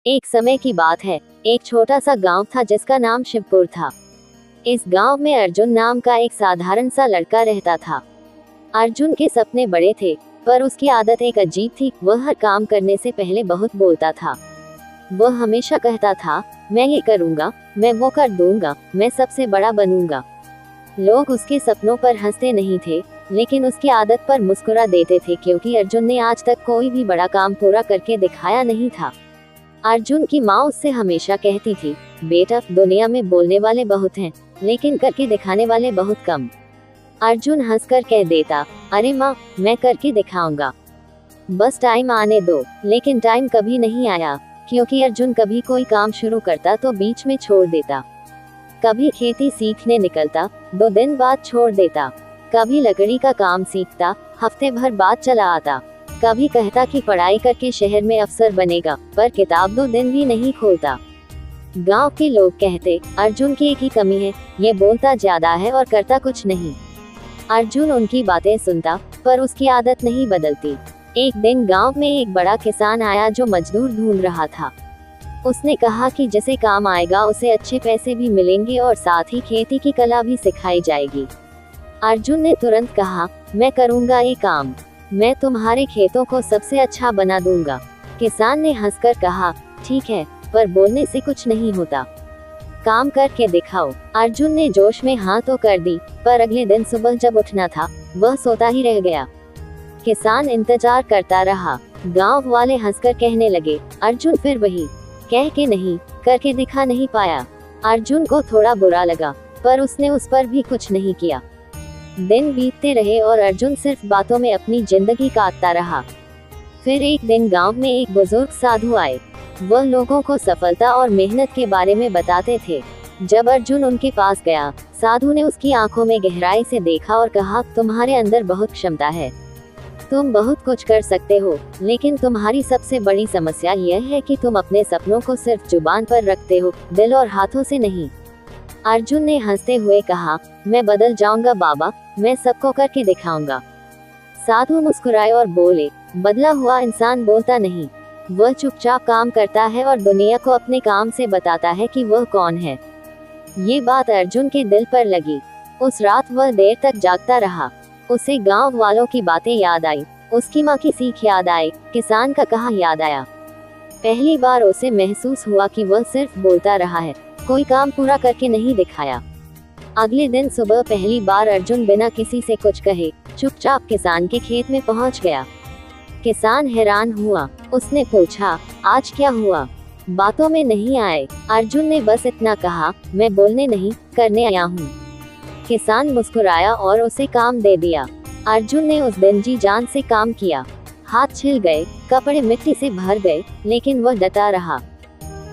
एक समय की बात है, एक छोटा सा गांव था जिसका नाम शिवपुर था। इस गांव में अर्जुन नाम का एक साधारण सा लड़का रहता था। अर्जुन के सपने बड़े थे, पर उसकी आदत एक अजीब थी। वह हर काम करने से पहले बहुत बोलता था। वह हमेशा कहता था, मैं ये करूंगा, मैं वो कर दूंगा, मैं सबसे बड़ा बनूंगा। लोग उसके सपनों पर हंसते नहीं थे, लेकिन उसकी आदत पर मुस्कुरा देते थे, क्योंकि अर्जुन ने आज तक कोई भी बड़ा काम पूरा करके दिखाया नहीं था। अर्जुन की माँ उससे हमेशा कहती थी, बेटा, दुनिया में बोलने वाले बहुत हैं, लेकिन करके दिखाने वाले बहुत कम। अर्जुन हंसकर कह देता, अरे माँ, मैं करके दिखाऊंगा, बस टाइम आने दो। लेकिन टाइम कभी नहीं आया, क्योंकि अर्जुन कभी कोई काम शुरू करता तो बीच में छोड़ देता। कभी खेती सीखने निकलता, 2 दिन बाद छोड़ देता। कभी लकड़ी का काम सीखता, हफ्ते भर बाद चला आता। कभी कहता कि पढ़ाई करके शहर में अफसर बनेगा, पर किताब 2 दिन भी नहीं खोलता। गांव के लोग कहते, अर्जुन की एक ही कमी है, ये बोलता ज्यादा है और करता कुछ नहीं। अर्जुन उनकी बातें सुनता, पर उसकी आदत नहीं बदलती। एक दिन गांव में एक बड़ा किसान आया जो मजदूर ढूंढ रहा था। उसने कहा कि जिसे काम आएगा उसे अच्छे पैसे भी मिलेंगे और साथ ही खेती की कला भी सिखाई जाएगी। अर्जुन ने तुरंत कहा, मैं करूंगा ये काम, मैं तुम्हारे खेतों को सबसे अच्छा बना दूंगा। किसान ने हंसकर कहा, ठीक है, पर बोलने से कुछ नहीं होता, काम करके दिखाओ। अर्जुन ने जोश में हाँ तो कर दी, पर अगले दिन सुबह जब उठना था, वह सोता ही रह गया। किसान इंतजार करता रहा। गांव वाले हंसकर कहने लगे, अर्जुन फिर वही, कह के नहीं, करके दिखा नहीं पाया। अर्जुन को थोड़ा बुरा लगा, पर उसने उस पर भी कुछ नहीं किया। दिन बीतते रहे और अर्जुन सिर्फ बातों में अपनी जिंदगी काटता रहा। फिर एक दिन गांव में एक बुजुर्ग साधु आए। वह लोगों को सफलता और मेहनत के बारे में बताते थे। जब अर्जुन उनके पास गया, साधु ने उसकी आंखों में गहराई से देखा और कहा, तुम्हारे अंदर बहुत क्षमता है, तुम बहुत कुछ कर सकते हो, लेकिन तुम्हारी सबसे बड़ी समस्या यह है कि तुम अपने सपनों को सिर्फ जुबान पर रखते हो, दिल और हाथों से नहीं। अर्जुन ने हंसते हुए कहा, मैं बदल जाऊंगा बाबा, मैं सबको करके दिखाऊंगा। साधु मुस्कुराए और बोले, बदला हुआ इंसान बोलता नहीं, वह चुपचाप काम करता है और दुनिया को अपने काम से बताता है कि वह कौन है। ये बात अर्जुन के दिल पर लगी। उस रात वह देर तक जागता रहा। उसे गांव वालों की बातें याद आई, उसकी माँ की सीख याद आई, किसान का कहा याद आया। पहली बार उसे महसूस हुआ कि वह सिर्फ बोलता रहा है, कोई काम पूरा करके नहीं दिखाया। अगले दिन सुबह पहली बार अर्जुन बिना किसी से कुछ कहे चुपचाप किसान के खेत में पहुंच गया। किसान हैरान हुआ। उसने पूछा, आज क्या हुआ? बातों में नहीं आए। अर्जुन ने बस इतना कहा, मैं बोलने नहीं, करने आया हूँ। किसान मुस्कुराया और उसे काम दे दिया। अर्जुन ने उस दिन जी जान से काम किया। हाथ छिल गए, कपड़े मिट्टी से भर गए, लेकिन वह डटा रहा।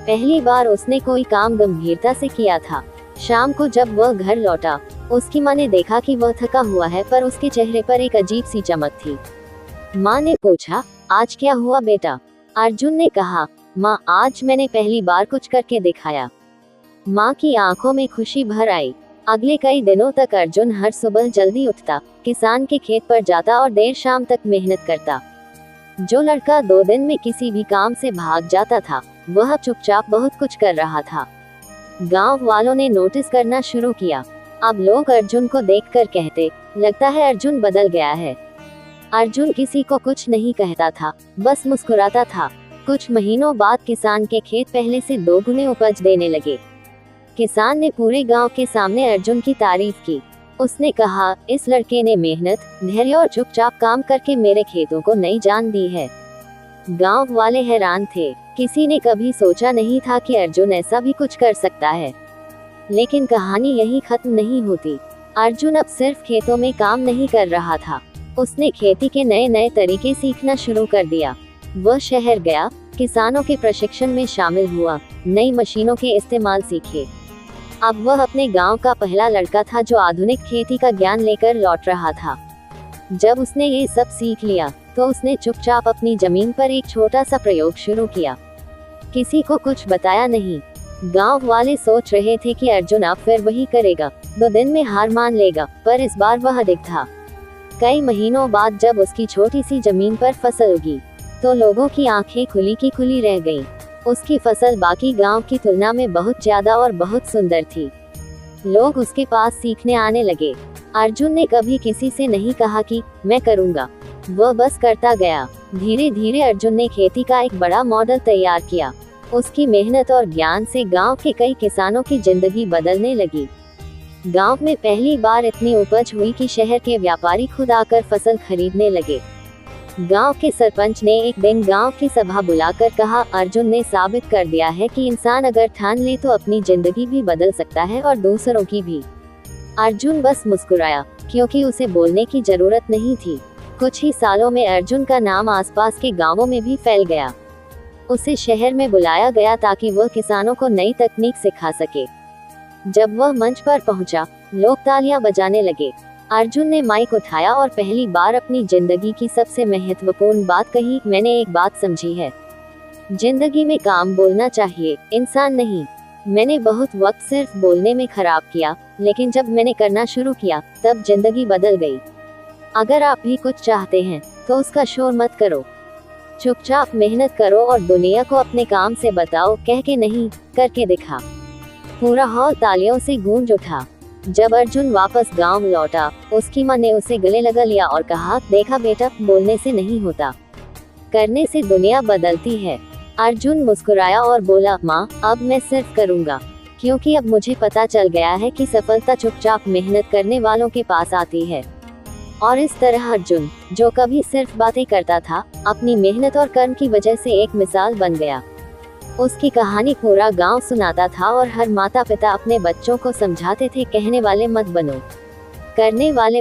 पहली बार उसने कोई काम गंभीरता से किया था। शाम को जब वह घर लौटा, उसकी माँ ने देखा कि वह थका हुआ है, पर उसके चेहरे पर एक अजीब सी चमक थी। माँ ने पूछा, आज क्या हुआ बेटा? अर्जुन ने कहा, माँ, आज मैंने पहली बार कुछ करके दिखाया। माँ की आंखों में खुशी भर आई। अगले कई दिनों तक अर्जुन हर सुबह जल्दी उठता, किसान के खेत पर जाता और देर शाम तक मेहनत करता। जो लड़का 2 दिन में किसी भी काम से भाग जाता था, वह चुपचाप बहुत कुछ कर रहा था। गांव वालों ने नोटिस करना शुरू किया। अब लोग अर्जुन को देखकर कहते, लगता है अर्जुन बदल गया है। अर्जुन किसी को कुछ नहीं कहता था, बस मुस्कुराता था। कुछ महीनों बाद किसान के खेत पहले से 2 गुने उपज देने लगे। किसान ने पूरे गांव के सामने अर्जुन की तारीफ की। उसने कहा, इस लड़के ने मेहनत, धैर्य और चुपचाप काम करके मेरे खेतों को नई जान दी है। गांव वाले हैरान थे। किसी ने कभी सोचा नहीं था कि अर्जुन ऐसा भी कुछ कर सकता है। लेकिन कहानी यही खत्म नहीं होती। अर्जुन अब सिर्फ खेतों में काम नहीं कर रहा था, उसने खेती के नए नए तरीके सीखना शुरू कर दिया। वह शहर गया, किसानों के प्रशिक्षण में शामिल हुआ, नई मशीनों के इस्तेमाल सीखे। अब वह अपने गांव का पहला लड़का था जो आधुनिक खेती का ज्ञान लेकर लौट रहा था। जब उसने ये सब सीख लिया, तो उसने चुपचाप अपनी जमीन पर एक छोटा सा प्रयोग शुरू किया। किसी को कुछ बताया नहीं। गांव वाले सोच रहे थे कि अर्जुन अब फिर वही करेगा, 2 दिन में हार मान लेगा, पर इस बार वह अधिक था। कई महीनों बाद जब उसकी छोटी सी जमीन पर फसल उगी, तो लोगों की आंखें खुली की खुली रह गईं। उसकी फसल बाकी गांव की तुलना में बहुत ज्यादा और बहुत सुंदर थी। लोग उसके पास सीखने आने लगे। अर्जुन ने कभी किसी से नहीं कहा कि मैं करूंगा, वह बस करता गया। धीरे धीरे अर्जुन ने खेती का एक बड़ा मॉडल तैयार किया। उसकी मेहनत और ज्ञान से गांव के कई किसानों की जिंदगी बदलने लगी। गांव में पहली बार इतनी उपज हुई कि शहर के व्यापारी खुद आकर फसल खरीदने लगे। गांव के सरपंच ने एक दिन गांव की सभा बुलाकर कहा, अर्जुन ने साबित कर दिया है कि इंसान अगर ठान ले तो अपनी जिंदगी भी बदल सकता है और दूसरों की भी। अर्जुन बस मुस्कुराया, क्योंकि उसे बोलने की जरूरत नहीं थी। कुछ ही सालों में अर्जुन का नाम आसपास के गांवों में भी फैल गया। उसे शहर में बुलाया गया ताकि वह किसानों को नई तकनीक सिखा सके। जब वह मंच पर पहुंचा, लोग तालियां बजाने लगे। अर्जुन ने माइक उठाया और पहली बार अपनी जिंदगी की सबसे महत्वपूर्ण बात कही, मैंने एक बात समझी है, जिंदगी में काम बोलना चाहिए, इंसान नहीं। मैंने बहुत वक्त सिर्फ बोलने में खराब किया, लेकिन जब मैंने करना शुरू किया तब जिंदगी बदल गई। अगर आप भी कुछ चाहते हैं तो उसका शोर मत करो, चुपचाप मेहनत करो और दुनिया को अपने काम से बताओ, कह के नहीं, करके दिखा। पूरा हॉल तालियों से गूंज उठा। जब अर्जुन वापस गांव लौटा, उसकी मां ने उसे गले लगा लिया और कहा, देखा बेटा, बोलने से नहीं होता, करने से दुनिया बदलती है। अर्जुन मुस्कुराया और बोला, मां, अब मैं सिर्फ करूंगा, क्योंकि अब मुझे पता चल गया है कि सफलता चुपचाप मेहनत करने वालों के पास आती है। और इस तरह अर्जुन, जो कभी सिर्फ बातें करता था, अपनी मेहनत और कर्म की वजह से एक मिसाल बन गया। उसकी कहानी पूरा गांव सुनाता था और हर माता पिता अपने बच्चों को समझाते थे, कहने वाले मत बनो, करने वाले